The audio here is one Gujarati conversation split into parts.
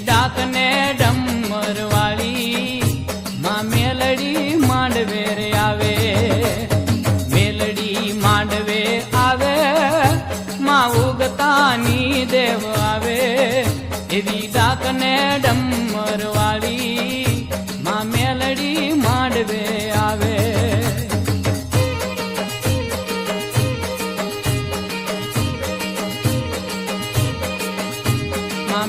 ડાક ને ડમર વાળી માં મેલડી માંડવે રે આવે, મેલડી માંડવે આવે માં ઉગતાની દેવ આવે, એવી ડાક ને ડમર વાળી માં મેલડી માંડવે આવે.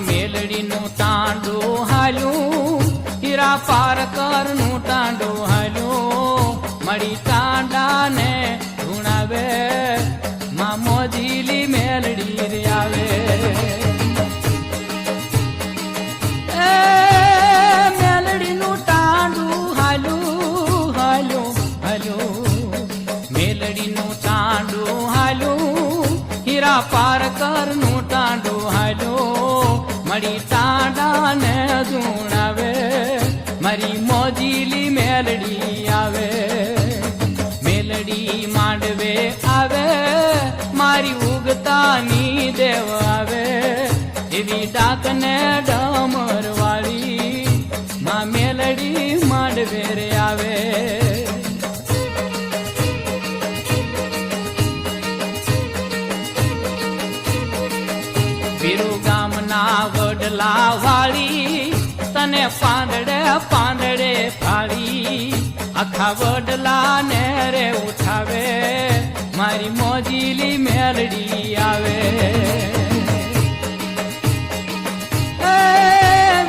મેલડીનું તાંડું હાલ્યું, હીરા પારકરનું તાંડું હાલ્યું, મળી તાંડા ને ધૂણાવે માં મોજીલી મેલડી રે આવે. મેલડીનું તાંડું હાલ્યું હાલ્યું હાલ્યું, મેલડીનું તાંડું હાલ્યું, હીરા પારકરનું તાંડું હાલ્યું, મળી તાંડા ને ધૂણાવે મારી મોજીલી મેલડી આવે. મેલડી માંડવે આવે મારી ઉગતાની દેવ આવે, એવી ડાક ને ડમર વાળી માં મેલડી માંડવે રે આવે. વીરુ ગામના વડલા વાળી તને પાંદડે પાંદડે ફાળી, આખા વડલા ને રે ઉઠાવે મારી મોજીલી મેલડી આવે.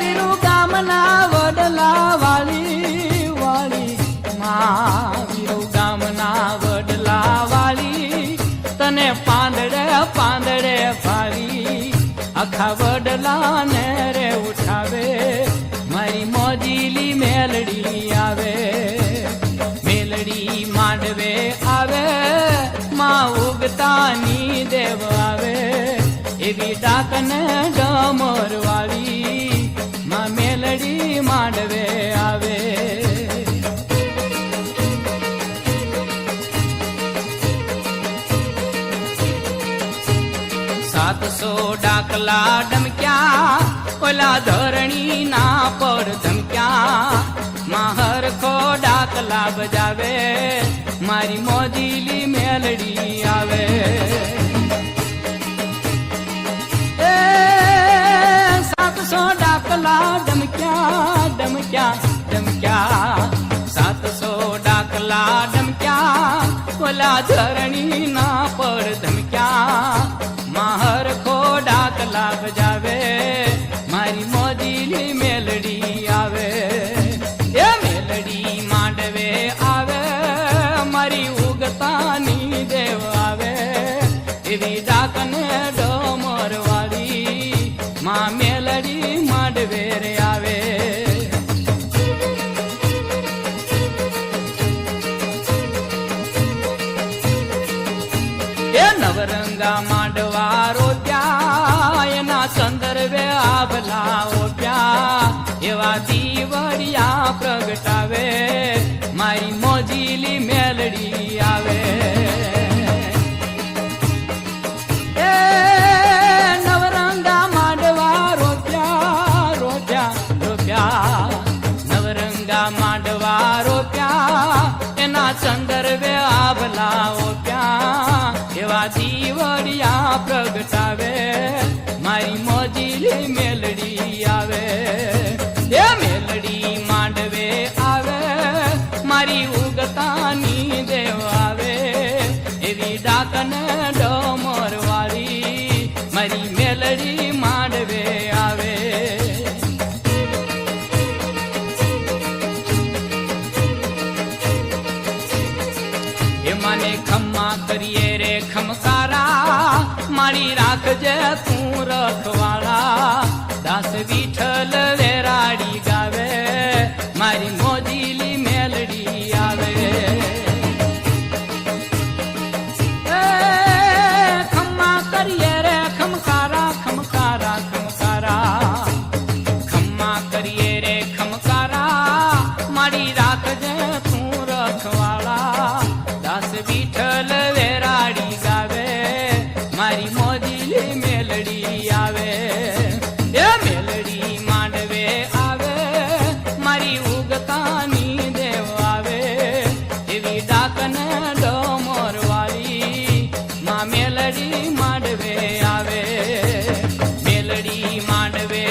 વીરુ ગામના વડલા વાળી વાળી માં, વીરુ ગામના વડલા વાળી તને પાંદડે પાંદડે ફાળી, આખા વડલા ને રે ઉઠાવે મારી મોજીલી મેલડી આવે. મેલડી માંડવે આવે માં ઉગતાની દેવ આવે, એવી ડાક ને ડમર વાળી માં મેલડી માંડવે આવે. સાતસો ડાકલા ડમક્યા ઓલા ધરણી ના પર ધમક્યા, માહર ખો ડાકલા બજાવે મારી મોજીલી મેલડી આવે. સાતસો ડાકલા ડમક્યા ડમક્યા ડમક્યા, સાતસો ડાકલા ડમક્યા ઓલા ધરણી ના પર ધમક્યા, માહર ખો ડાકલા બજાવે મારી મોજીલી મેલડી આવે. એ મેલડી માંડવે આવે મારી ઉગતાની દેવ આવે, એવી ડાક ને ડમર વાળી માં મેલડી માંડવે રે આવે. એ નવરંગા માંડવા રોપ્યા એના સંદર્ભે આભલા ઓપ્યા, એવા દીવડિયા પ્રગટાવે મારી મોજીલી મેલડી આવે. એ નવરંગા માંડવા રોપ્યા રોપ્યા રોપ્યા, નવરંગા માંડવા રોપ્યા એના સંદર્ભે આભલા ઓપ્યા, એવા દીવડિયા પ્રગટાવે મારી મોજીલી મેલડી આવે. એ મેલડી માંડવે આવે મારી ઉગતાની દેવ આવે, એવી ડાક ને ડમર વાળી મારી મેલડી માંડવે આવે. એ મને ખમ્મા કરીએ રે ખમકારા મારી રાખજે તું રખવાળા, દાસ વિઠ્ઠલ વેરાડી ગાવે મારી મોજીલી મેલડી આવે. ખમ્મા કરીએ રે ખમકારા ખમકારા ખમકારા, ખમ્મા કરીએ રે ખમકારા મારી રાખજે તું રખવાળા, દાસ વિઠ્ઠલ વેરાડી ગાવે મારી મોજીલી મેલડી આવે. માંડવે